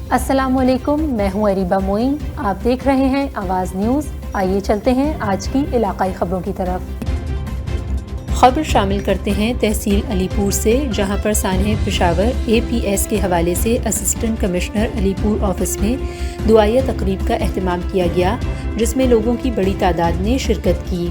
السلام علیکم، میں ہوں اریبہ معین، آپ دیکھ رہے ہیں آواز نیوز۔ آئیے چلتے ہیں آج کی علاقائی خبروں کی طرف۔ خبر شامل کرتے ہیں تحصیل علی پور سے، جہاں پر سانحہ پشاور APS کے حوالے سے اسسٹنٹ کمشنر علی پور آفس میں دعائیہ تقریب کا اہتمام کیا گیا، جس میں لوگوں کی بڑی تعداد نے شرکت کی۔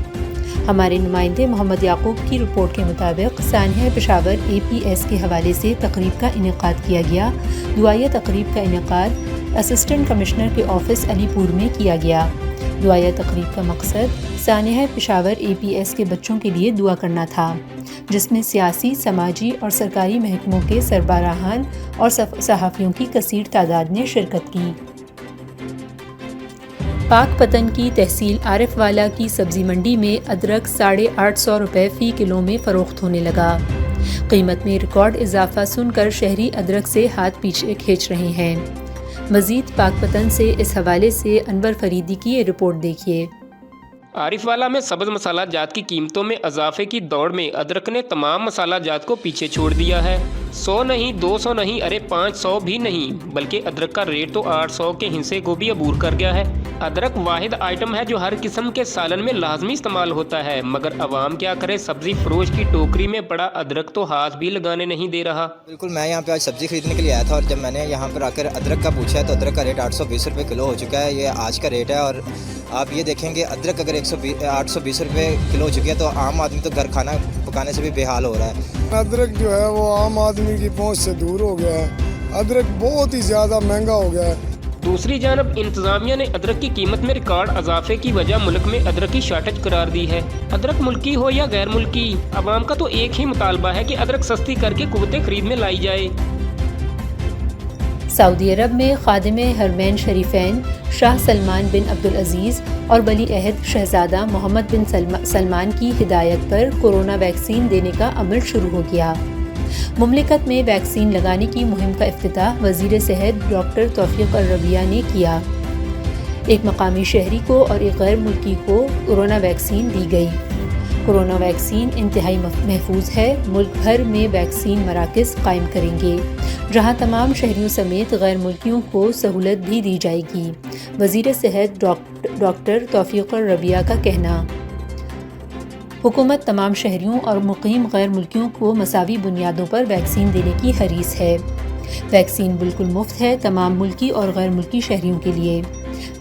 ہمارے نمائندے محمد یعقوب کی رپورٹ کے مطابق سانحہ پشاور APS کے حوالے سے تقریب کا انعقاد کیا گیا۔ دعائیہ تقریب کا انعقاد اسسٹنٹ کمشنر کے آفس علی پور میں کیا گیا۔ دعائیہ تقریب کا مقصد سانحہ پشاور APS کے بچوں کے لیے دعا کرنا تھا، جس میں سیاسی، سماجی اور سرکاری محکموں کے سربراہان اور صحافیوں کی کثیر تعداد نے شرکت کی۔ پاک پتن کی تحصیل عارف والا کی سبزی منڈی میں ادرک 850 روپے فی کلو میں فروخت ہونے لگا۔ قیمت میں ریکارڈ اضافہ سن کر شہری ادرک سے ہاتھ پیچھے کھینچ رہے ہیں۔ مزید پاک پتن سے اس حوالے سے انور فریدی کی یہ رپورٹ دیکھیے۔ عارف والا میں سبز مسالہ جات کی قیمتوں میں اضافے کی دوڑ میں ادرک نے تمام مسالہ جات کو پیچھے چھوڑ دیا ہے۔ 100 نہیں، 200 نہیں، ارے 500 بھی نہیں، بلکہ ادرک کا ریٹ تو 800 کے ہنسے کو بھی عبور کر گیا ہے۔ ادرک واحد آئٹم ہے جو ہر قسم کے سالن میں لازمی استعمال ہوتا ہے، مگر عوام کیا کرے، سبزی فروش کی ٹوکری میں پڑا ادرک تو ہاتھ بھی لگانے نہیں دے رہا۔ بالکل، میں یہاں پہ آج سبزی خریدنے کے لیے آیا تھا، اور جب میں نے یہاں پر آ کر ادرک کا پوچھا ہے تو ادرک کا ریٹ 820 روپے کلو ہو چکا ہے۔ یہ آج کا ریٹ ہے، اور آپ یہ دیکھیں گے ادرک اگر 820 روپے کلو ہو چکی ہے تو عام آدمی تو گھر کھانا پکانے سے بھی بے حال ہو رہا ہے۔ ادرک جو ہے وہ عام آدمی کی پہنچ سے دور ہو گیا ہے، ادرک بہت ہی زیادہ مہنگا ہو گیا ہے۔ دوسری جانب انتظامیہ نے ادرک کی قیمت میں ریکارڈ اضافے کی وجہ ملک میں ادرک کی شارٹیج قرار دی ہے۔ ادرک ملکی ہو یا غیر ملکی، عوام کا تو ایک ہی مطالبہ ہے کہ ادرک سستی کر کے قوت خرید میں لائی جائے۔ سعودی عرب میں خادم حرمین شریفین شاہ سلمان بن عبدالعزیز اور ولی عہد شہزادہ محمد بن سلمان کی ہدایت پر کورونا ویکسین دینے کا عمل شروع ہو گیا۔ مملکت میں ویکسین لگانے کی مہم کا افتتاح وزیر صحت ڈاکٹر توفیق الربیہ نے کیا۔ ایک مقامی شہری کو اور ایک غیر ملکی کو کورونا ویکسین دی گئی۔ کورونا ویکسین انتہائی محفوظ ہے۔ ملک بھر میں ویکسین مراکز قائم کریں گے، جہاں تمام شہریوں سمیت غیر ملکیوں کو سہولت بھی دی جائے گی۔ وزیر صحت ڈاکٹر توفیق الربیہ کا کہنا۔ حکومت تمام شہریوں اور مقیم غیر ملکیوں کو مساوی بنیادوں پر ویکسین دینے کی حریص ہے۔ ویکسین بالکل مفت ہے تمام ملکی اور غیر ملکی شہریوں کے لیے۔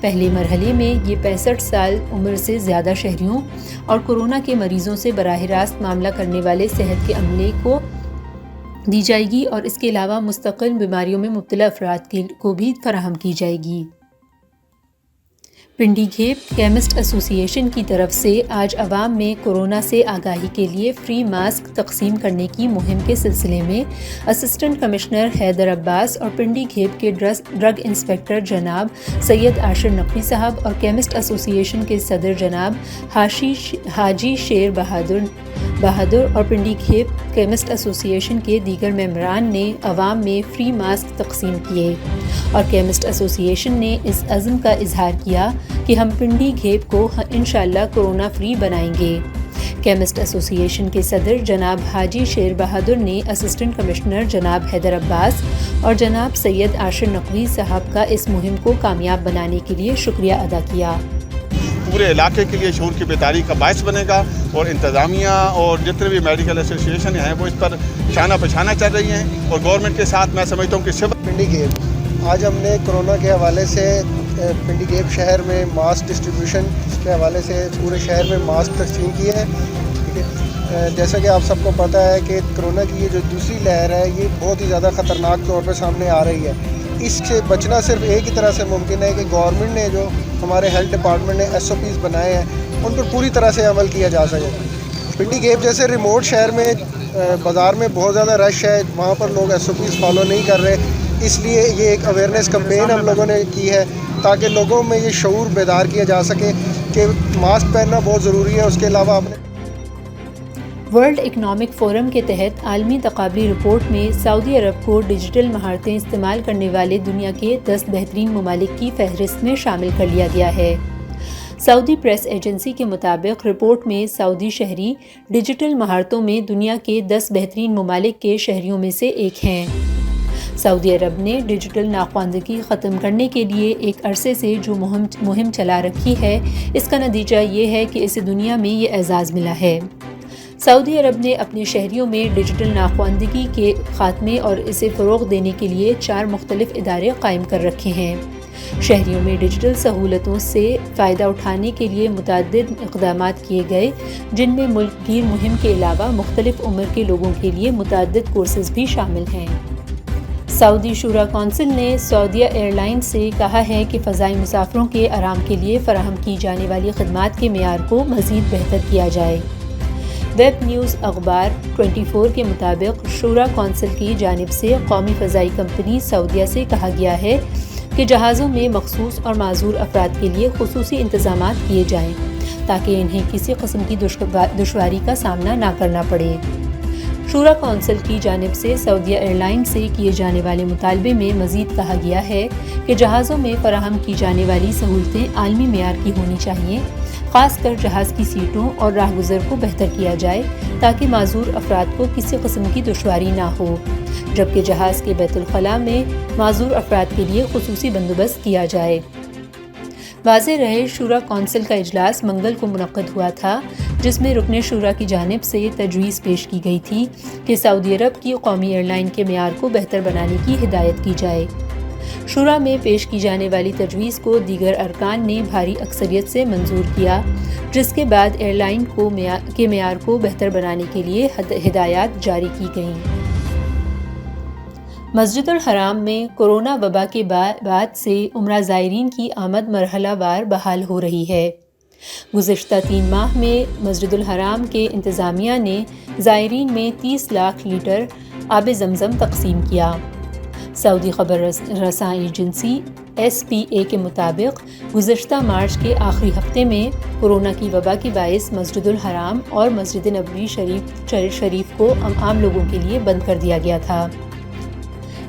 پہلے مرحلے میں یہ 65 سال عمر سے زیادہ شہریوں اور کورونا کے مریضوں سے براہ راست معاملہ کرنے والے صحت کے عملے کو دی جائے گی، اور اس کے علاوہ مستقل بیماریوں میں مبتلا افراد کو بھی فراہم کی جائے گی۔ پنڈی گھیپ کیمسٹ ایسوسی ایشن کی طرف سے آج عوام میں کورونا سے آگاہی کے لیے فری ماسک تقسیم کرنے کی مہم کے سلسلے میں اسسٹنٹ کمشنر حیدر عباس اور پنڈی گھیپ کے ڈرگ انسپکٹر جناب سید عاشر نقوی صاحب اور کیمسٹ ایسوسی ایشن کے صدر جناب حاجی شیر بہادر اور پنڈی گھیپ کیمسٹ ایسوسی ایشن کے دیگر ممبران نے عوام میں فری ماسک تقسیم کیے، اور کیمسٹ ایسوسی ایشن نے اس عزم کا اظہار کیا کہ ہم پنڈی گھیپ کو انشاءاللہ کورونا فری بنائیں گے۔ کیمسٹ ایسوسی ایشن کے صدر جناب حاجی شیر بہادر نے اسسٹنٹ کمشنر جناب حیدر عباس اور جناب سید عاشر نقوی صاحب کا اس مہم کو کامیاب بنانے کے لیے شکریہ ادا کیا۔ پورے علاقے کے لیے شعور کی بیداری کا باعث بنے گا، اور انتظامیہ اور جتنے بھی میڈیکل ایسوسی ایشن ہیں وہ اس پر شانہ بشانہ چل رہی ہیں، اور گورنمنٹ کے ساتھ میں سمجھتا ہوں کہ صرف پنڈی گھیپ آج ہم نے کورونا کے حوالے سے پنڈی گھیپ شہر میں ماسک ڈسٹریبیوشن کے حوالے سے پورے شہر میں ماسک تقسیم کیے ہیں۔ جیسا کہ آپ سب کو پتہ ہے کہ کورونا کی یہ جو دوسری لہر ہے یہ بہت ہی زیادہ خطرناک طور پہ سامنے آ رہی ہے۔ اس سے بچنا صرف ایک ہی طرح سے ممکن ہے کہ گورنمنٹ نے جو ہمارے ہیلتھ ڈپارٹمنٹ نے SOPs بنائے ہیں ان پر پوری طرح سے عمل کیا جا سکے۔ پنڈی گھیپ جیسے ریموٹ شہر میں بازار میں بہت زیادہ رش ہے، وہاں پر لوگ SOPs فالو نہیں کر رہے، اس لیے یہ ایک اویئرنیس کمپین ہم لوگوں نے کی ہے تاکہ لوگوں میں یہ شعور بیدار کیا جا سکے کہ ماسک پہننا بہت ضروری ہے۔ اس کے علاوہ آپ نے ورلڈ اکنامک فورم کے تحت عالمی تقابلی رپورٹ میں سعودی عرب کو ڈیجیٹل مہارتیں استعمال کرنے والے دنیا کے 10 بہترین ممالک کی فہرست میں شامل کر لیا گیا ہے۔ سعودی پریس ایجنسی کے مطابق رپورٹ میں سعودی شہری ڈیجیٹل مہارتوں میں دنیا کے 10 بہترین ممالک کے شہریوں میں سے ایک ہیں۔ سعودی عرب نے ڈیجیٹل ناخواندگی ختم کرنے کے لیے ایک عرصے سے جو مہم چلا رکھی ہے، اس کا نتیجہ یہ ہے کہ اسے دنیا میں یہ اعزاز ملا ہے۔ سعودی عرب نے اپنے شہریوں میں ڈیجیٹل ناخواندگی کے خاتمے اور اسے فروغ دینے کے لیے 4 مختلف ادارے قائم کر رکھے ہیں۔ شہریوں میں ڈیجیٹل سہولتوں سے فائدہ اٹھانے کے لیے متعدد اقدامات کیے گئے، جن میں ملک گیر مہم کے علاوہ مختلف عمر کے لوگوں کے لیے متعدد کورسز بھی شامل ہیں۔ سعودی شورا کونسل نے سعودیہ ایئر لائنز سے کہا ہے کہ فضائی مسافروں کے آرام کے لیے فراہم کی جانے والی خدمات کے معیار کو مزید بہتر کیا جائے۔ ویب نیوز اخبار 24 کے مطابق شورا کونسل کی جانب سے قومی فضائی کمپنی سعودیہ سے کہا گیا ہے کہ جہازوں میں مخصوص اور معذور افراد کے لیے خصوصی انتظامات کیے جائیں تاکہ انہیں کسی قسم کی دشواری کا سامنا نہ کرنا پڑے۔ شورا کونسل کی جانب سے سعودیہ ایئر لائن سے کیے جانے والے مطالبے میں مزید کہا گیا ہے کہ جہازوں میں فراہم کی جانے والی سہولتیں عالمی معیار کی ہونی چاہیے، خاص کر جہاز کی سیٹوں اور راہ گزر کو بہتر کیا جائے تاکہ معذور افراد کو کسی قسم کی دشواری نہ ہو، جبکہ جہاز کے بیت الخلاء میں معذور افراد کے لیے خصوصی بندوبست کیا جائے۔ واضح رہے، شورا کونسل کا اجلاس منگل کو منعقد ہوا تھا، جس میں رکن شورا کی جانب سے تجویز پیش کی گئی تھی کہ سعودی عرب کی قومی ایئر لائن کے معیار کو بہتر بنانے کی ہدایت کی جائے۔ شورا میں پیش کی جانے والی تجویز کو دیگر ارکان نے بھاری اکثریت سے منظور کیا، جس کے بعد ایئر لائن کے معیار کو بہتر بنانے کے لیے ہدایات جاری کی گئیں۔ مسجد الحرام میں کورونا وبا کے بعد سے عمرہ زائرین کی آمد مرحلہ وار بحال ہو رہی ہے۔ گزشتہ 3 ماہ میں مسجد الحرام کے انتظامیہ نے زائرین میں 30 لاکھ لیٹر آب زمزم تقسیم کیا۔ سعودی خبر رساں ایجنسی SPA کے مطابق گزشتہ مارچ کے آخری ہفتے میں کورونا کی وبا کے باعث مسجد الحرام اور مسجد نبوی شریف کو عام لوگوں کے لیے بند کر دیا گیا تھا۔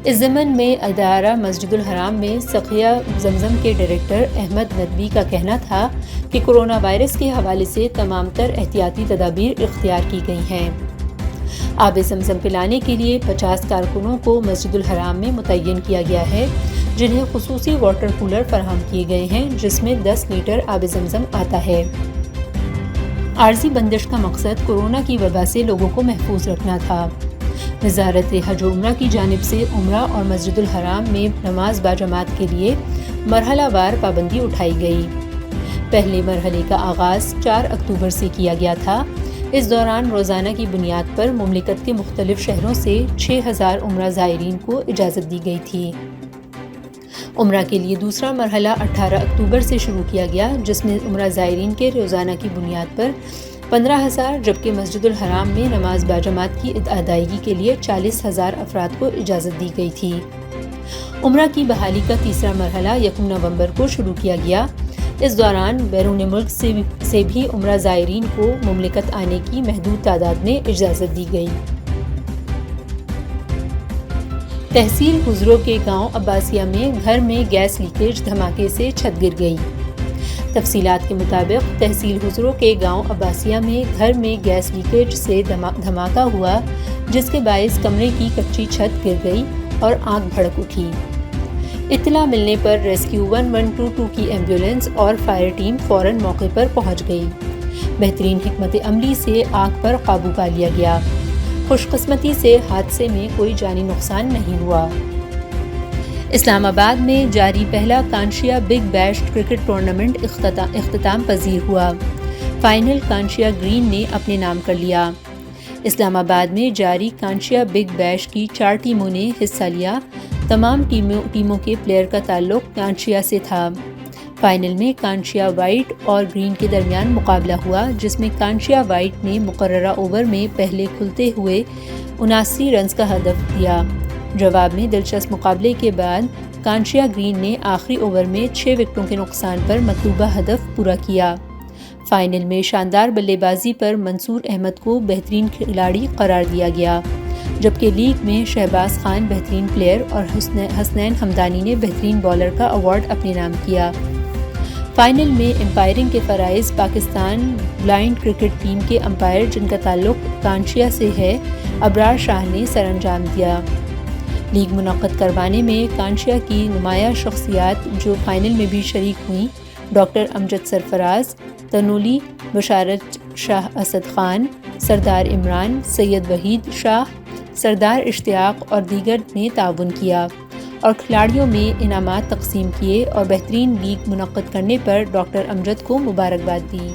اس ضمن میں ادارہ مسجد الحرام میں سقیہ زمزم کے ڈائریکٹر احمد ندوی کا کہنا تھا کہ کورونا وائرس کے حوالے سے تمام تر احتیاطی تدابیر اختیار کی گئی ہیں۔ آب زمزم پلانے کے لیے 50 کارکنوں کو مسجد الحرام میں متعین کیا گیا ہے، جنہیں خصوصی واٹر کولر فراہم کیے گئے ہیں جس میں 10 لیٹر آب زمزم آتا ہے۔ عارضی بندش کا مقصد کورونا کی وبا سے لوگوں کو محفوظ رکھنا تھا۔ وزارت حج و عمرہ کی جانب سے عمرہ اور مسجد الحرام میں نماز باجماعت کے لیے مرحلہ وار پابندی اٹھائی گئی۔ پہلے مرحلے کا آغاز 4 اکتوبر سے کیا گیا تھا۔ اس دوران روزانہ کی بنیاد پر مملکت کے مختلف شہروں سے 6000 عمرہ زائرین کو اجازت دی گئی تھی۔ عمرہ کے لیے دوسرا مرحلہ 18 اکتوبر سے شروع کیا گیا، جس میں عمرہ زائرین کے روزانہ کی بنیاد پر 15,000 جبکہ مسجد الحرام میں نماز باجماعت کی ادائیگی کے لیے 40,000 افراد کو اجازت دی گئی تھی۔ عمرہ کی بحالی کا تیسرا مرحلہ 1 نومبر کو شروع کیا گیا۔ اس دوران بیرون ملک سے بھی عمرہ زائرین کو مملکت آنے کی محدود تعداد میں اجازت دی گئی۔ تحصیل خسرو کے گاؤں عباسیہ میں گھر میں گیس لیکیج دھماکے سے چھت گر گئی۔ تفصیلات کے مطابق تحصیل خسرو کے گاؤں عباسیہ میں گھر میں گیس لیکیج سے دھماکہ ہوا، جس کے باعث کمرے کی کچی چھت گر گئی اور آگ بھڑک اٹھی۔ اطلاع ملنے پر ریسکیو 1122 کی ایمبولینس اور فائر ٹیم فوراً موقع پر پہنچ گئی۔ بہترین حکمت عملی سے آگ پر قابو پا لیا گیا۔ خوش قسمتی سے حادثے میں کوئی جانی نقصان نہیں ہوا۔ اسلام آباد میں جاری پہلا کانشیا بگ بیش کرکٹ ٹورنامنٹ اختتام پذیر ہوا۔ فائنل کانشیا گرین نے اپنے نام کر لیا۔ اسلام آباد میں جاری کانشیا بگ بیش کی 4 ٹیموں نے حصہ لیا۔ تمام ٹیموں کے پلیئر کا تعلق کانشیا سے تھا۔ فائنل میں کانشیا وائٹ اور گرین کے درمیان مقابلہ ہوا، جس میں کانشیا وائٹ نے مقررہ اوور میں پہلے کھلتے ہوئے 79 رنز کا ہدف دیا۔ جواب میں دلچسپ مقابلے کے بعد کانشیا گرین نے آخری اوور میں 6 وکٹوں کے نقصان پر مطلوبہ ہدف پورا کیا۔ فائنل میں شاندار بلے بازی پر منصور احمد کو بہترین کھلاڑی قرار دیا گیا، جبکہ لیگ میں شہباز خان بہترین پلیئر اور حسنین حمدانی نے بہترین بالر کا ایوارڈ اپنے نام کیا۔ فائنل میں امپائرنگ کے فرائض پاکستان بلائنڈ کرکٹ ٹیم کے امپائر، جن کا تعلق کانشیا سے ہے، ابرار شاہ نے سر انجام دیا۔ لیگ منعقد کروانے میں کانشیا کی نمایاں شخصیات جو فائنل میں بھی شریک ہوئیں، ڈاکٹر امجد سرفراز، تنولی، بشارت شاہ اسد خان، سردار عمران، سید وحید شاہ، سردار اشتیاق اور دیگر نے تعاون کیا اور کھلاڑیوں میں انعامات تقسیم کیے اور بہترین لیگ منعقد کرنے پر ڈاکٹر امجد کو مبارکباد دی۔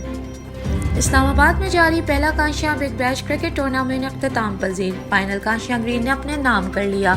اسلام آباد میں جاری پہلا کانشیا بگ بیش کرکٹ ٹورنامنٹ اختتام پذیر، فائنل کانشیا گرین نے اپنے نام کر لیا۔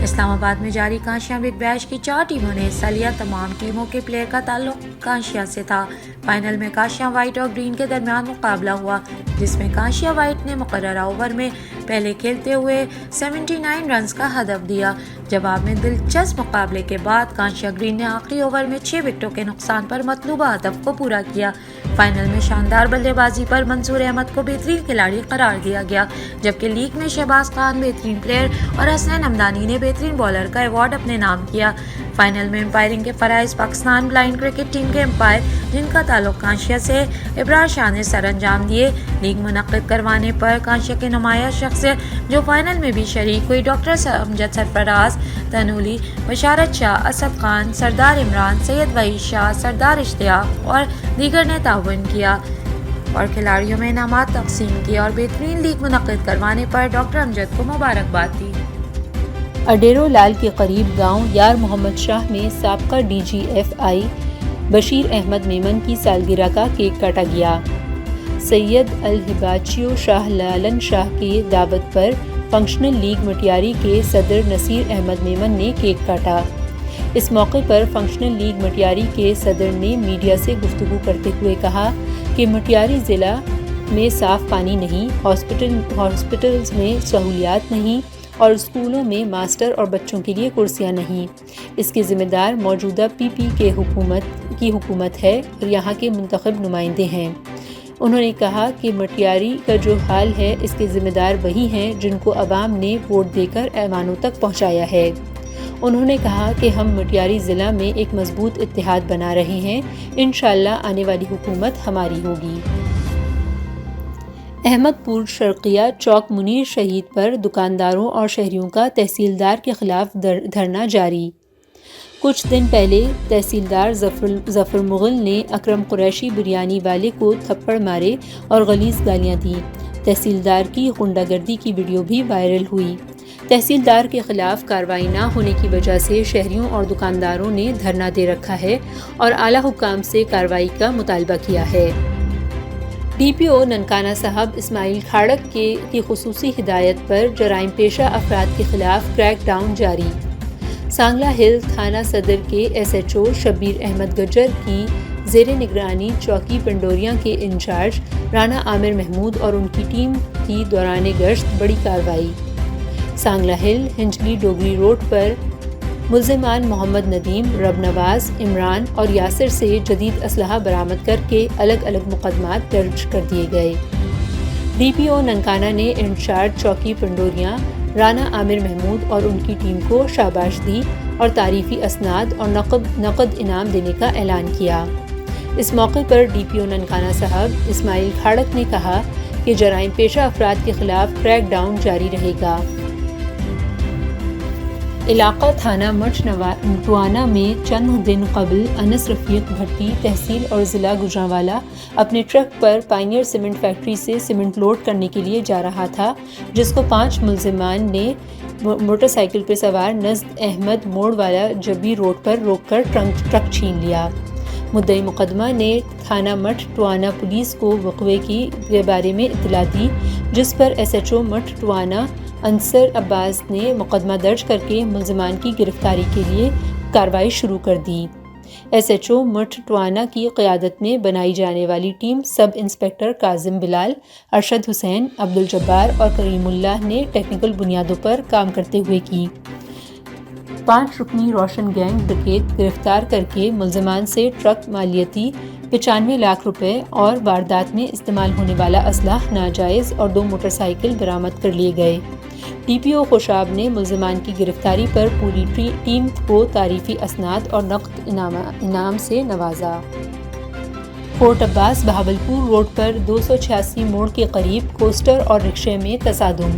اسلام آباد میں جاری کانشیا بگ بیش کی 4 ٹیموں نے حصہ لیا۔ تمام ٹیموں کے پلیئر کا تعلق کانشیا سے تھا۔ فائنل میں کانشیا وائٹ اور گرین کے درمیان مقابلہ ہوا، جس میں کانشیا وائٹ نے مقررہ اوور میں پہلے کھیلتے ہوئے 79 رنز کا ہدف دیا۔ جواب میں دلچسپ مقابلے کے بعد کانشیا گرین نے آخری اوور میں 6 وکٹوں کے نقصان پر مطلوبہ ہدف کو پورا کیا۔ فائنل میں شاندار بلے بازی پر منصور احمد کو بہترین کھلاڑی قرار دیا گیا، جبکہ لیگ میں شہباز خان بہترین پلیئر اور حسنین حمدانی نے بہترین بالر کا ایوارڈ اپنے نام کیا۔ فائنل میں امپائرنگ کے فرائض پاکستان بلائنڈ کرکٹ ٹیم کے امپائر، جن کا تعلق کانشیا سے، ابرار شاہ نے سر انجام دیے۔ لیگ منعقد کروانے پر کانشیا کے نمایاں شخصیت جو فائنل میں بھی شریک ہوئی، ڈاکٹر امجد سرفراز، تنولی، بشارت شاہ اسد خان، سردار عمران، سید وحید شاہ، سردار اشتیاق اور دیگر نے تعاون کیا اور کھلاڑیوں میں انعامات تقسیم کیے اور بہترین لیگ منعقد کروانے پر ڈاکٹر امجد کو مبارکباد دی۔ اڈیرو لال کے قریب گاؤں یار محمد شاہ میں سابقہ ڈی جی ایف آئی بشیر احمد میمن کی سالگرہ کا کیک کاٹا گیا۔ سید الہباچیو شاہ لالن شاہ کی دعوت پر فنکشنل لیگ مٹیاری کے صدر نصیر احمد میمن نے کیک کاٹا۔ اس موقع پر فنکشنل لیگ مٹیاری کے صدر نے میڈیا سے گفتگو کرتے ہوئے کہا کہ مٹیاری ضلع میں صاف پانی نہیں، ہاسپٹلز میں سہولیات نہیں اور اسکولوں میں ماسٹر اور بچوں کے لیے کرسیاں نہیں۔ اس کے ذمہ دار موجودہ پی پی کی حکومت ہے اور یہاں کے منتخب نمائندے ہیں۔ انہوں نے کہا کہ مٹیاری کا جو حال ہے اس کے ذمہ دار وہی ہیں جن کو عوام نے ووٹ دے کر ایوانوں تک پہنچایا ہے۔ انہوں نے کہا کہ ہم مٹیاری ضلع میں ایک مضبوط اتحاد بنا رہے ہیں، انشاءاللہ آنے والی حکومت ہماری ہوگی۔ احمد پور شرقیہ چوک منیر شہید پر دکانداروں اور شہریوں کا تحصیلدار کے خلاف دھرنا جاری۔ کچھ دن پہلے تحصیلدار ظفر مغل نے اکرم قریشی بریانی والے کو تھپڑ مارے اور غلیظ گالیاں دیں۔ تحصیلدار کی غنڈہ گردی کی ویڈیو بھی وائرل ہوئی۔ تحصیلدار کے خلاف کارروائی نہ ہونے کی وجہ سے شہریوں اور دکانداروں نے دھرنا دے رکھا ہے اور اعلیٰ حکام سے کارروائی کا مطالبہ کیا ہے۔ ڈی پی او ننکانہ صاحب اسماعیل کھاڑک کی خصوصی ہدایت پر جرائم پیشہ افراد کے خلاف کریک ڈاؤن جاری۔ سانگلہ ہل تھانہ صدر کے S H O Shabbir Ahmed Gujjar کی زیر نگرانی چوکی پنڈوریاں کے انچارج رانا عامر محمود اور ان کی ٹیم کی دوران گشت بڑی کارروائی۔ سانگلہ ہل ہنجلی ڈوگری روڈ پر ملزمان محمد ندیم، رب نواز، عمران اور یاسر سے جدید اسلحہ برآمد کر کے الگ الگ مقدمات درج کر دیے گئے۔ ڈی پی او ننکانہ نے انچارج چوکی پنڈوریاں رانا عامر محمود اور ان کی ٹیم کو شاباش دی اور تعریفی اسناد اور نقد انعام دینے کا اعلان کیا۔ اس موقع پر ڈی پی او ننکانہ صاحب اسماعیل کھاڑک نے کہا کہ جرائم پیشہ افراد کے خلاف کریک ڈاؤن جاری رہے گا۔ علاقہ تھانہ مٹھ ٹوانا میں چند دن قبل انس رفیق بھٹی تحصیل اور ضلع گوجرانوالا اپنے ٹرک پر پائنیئر سیمنٹ فیکٹری سے سیمنٹ لوڈ کرنے کے لیے جا رہا تھا، جس کو 5 ملزمان نے موٹر سائیکل پر سوار نزد احمد موڑ والا جبی روڈ پر روک کر ٹرک چھین لیا۔ مدعی مقدمہ نے تھانہ مٹھ ٹوانا پولیس کو وقوع کے بارے میں اطلاع دی، جس پر ایس ایچ او مٹھ ٹوانا انصر عباس نے مقدمہ درج کر کے ملزمان کی گرفتاری کے لیے کارروائی شروع کر دی۔ ایس ایچ او مٹھ ٹوانا کی قیادت میں بنائی جانے والی ٹیم سب انسپکٹر کاظم بلال، ارشد حسین، عبدالجبار اور کریم اللہ نے ٹیکنیکل بنیادوں پر کام کرتے ہوئے کی۔ 5 رکنی روشن گینگ ڈکیت گرفتار کر کے ملزمان سے ٹرک مالیتی 95 لاکھ روپے اور واردات میں استعمال ہونے والا اسلحہ ناجائز اور 2 موٹر سائیکل برآمد کر لیے گئے۔ ڈی پی او خوشاب نے ملزمان کی گرفتاری پر پوری ٹیم کو تعریفی اسناد اور نقد انعام سے نوازا۔ فورٹ عباس بہاولپور روڈ پر 286 موڑ کے قریب کوسٹر اور رکشے میں تصادم۔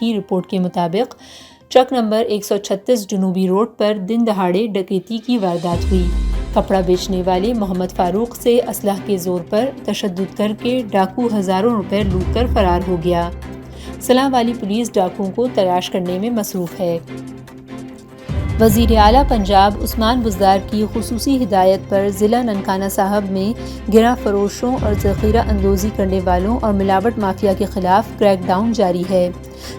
کی رپورٹ کے مطابق ٹرک نمبر 136 جنوبی روڈ پر دن دہاڑے ڈکیتی کی واردات ہوئی۔ کپڑا بیچنے والے محمد فاروق سے اسلحہ کے زور پر تشدد کر کے ڈاکو ہزاروں روپے لوٹ کر فرار ہو گیا۔ صلاح والی پولیس ڈاکوؤں کو تلاش کرنے میں مصروف ہے۔ وزیر اعلیٰ پنجاب عثمان بزدار کی خصوصی ہدایت پر ضلع ننکانہ صاحب میں گراں فروشوں اور ذخیرہ اندوزی کرنے والوں اور ملاوٹ مافیا کے خلاف کریک ڈاؤن جاری ہے،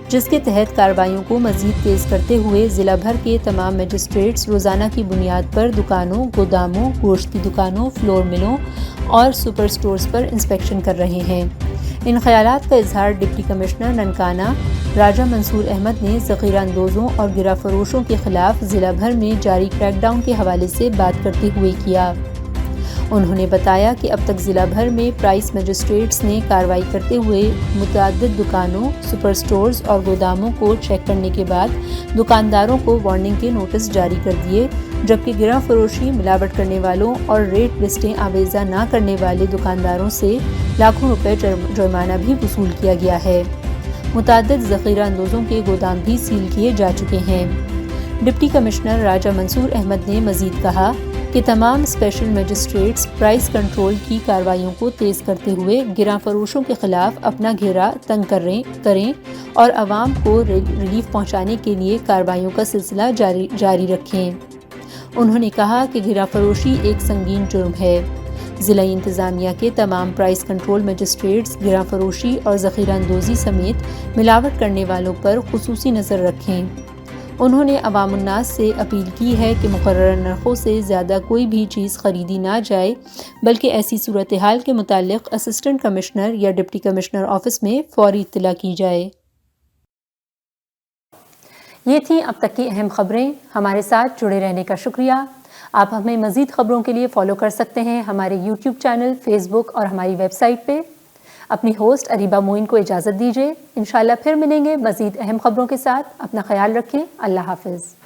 جس کے تحت کارروائیوں کو مزید تیز کرتے ہوئے ضلع بھر کے تمام مجسٹریٹس روزانہ کی بنیاد پر دکانوں، گوداموں، گوشت کی دکانوں، فلور ملوں اور سپر سٹورز پر انسپیکشن کر رہے ہیں۔ ان خیالات کا اظہار ڈپٹی کمشنر ننکانہ راجہ منصور احمد نے ذخیرہ اندوزوں اور گرا فروشوں کے خلاف ضلع بھر میں جاری کریک ڈاؤن کے حوالے سے بات کرتے ہوئے کیا۔ انہوں نے بتایا کہ اب تک ضلع بھر میں پرائس مجسٹریٹس نے کارروائی کرتے ہوئے متعدد دکانوں، سپر سٹورز اور گوداموں کو چیک کرنے کے بعد دکانداروں کو وارننگ کے نوٹس جاری کر دیے، جبکہ گراں فروشی، ملاوٹ کرنے والوں اور ریٹ لسٹیں آویزہ نہ کرنے والے دکانداروں سے لاکھوں روپے جرمانہ بھی وصول کیا گیا ہے۔ متعدد ذخیرہ اندوزوں کے گودام بھی سیل کیے جا چکے ہیں۔ ڈپٹی کمشنر راجہ منصور احمد نے مزید کہا کہ تمام اسپیشل مجسٹریٹس پرائس کنٹرول کی کارروائیوں کو تیز کرتے ہوئے گراں فروشوں کے خلاف اپنا گھیرا تنگ کریں اور عوام کو ریلیف پہنچانے کے لیے کارروائیوں کا سلسلہ جاری رکھیں۔ انہوں نے کہا کہ گھیرا فروشی ایک سنگین جرم ہے۔ ضلع انتظامیہ کے تمام پرائس کنٹرول مجسٹریٹس گراں فروشی اور ذخیرہ اندوزی سمیت ملاوٹ کرنے والوں پر خصوصی نظر رکھیں۔ انہوں نے عوام الناس سے اپیل کی ہے کہ مقررہ نرخوں سے زیادہ کوئی بھی چیز خریدی نہ جائے، بلکہ ایسی صورتحال کے متعلق اسسٹنٹ کمشنر یا ڈپٹی کمشنر آفس میں فوری اطلاع کی جائے۔ یہ تھیں اب تک کی اہم خبریں۔ ہمارے ساتھ جڑے رہنے کا شکریہ۔ آپ ہمیں مزید خبروں کے لیے فالو کر سکتے ہیں ہمارے یوٹیوب چینل، فیس بک اور ہماری ویب سائٹ پہ۔ اپنی ہوسٹ اریبہ معین کو اجازت دیجیے۔ انشاءاللہ پھر ملیں گے مزید اہم خبروں کے ساتھ۔ اپنا خیال رکھیں۔ اللہ حافظ۔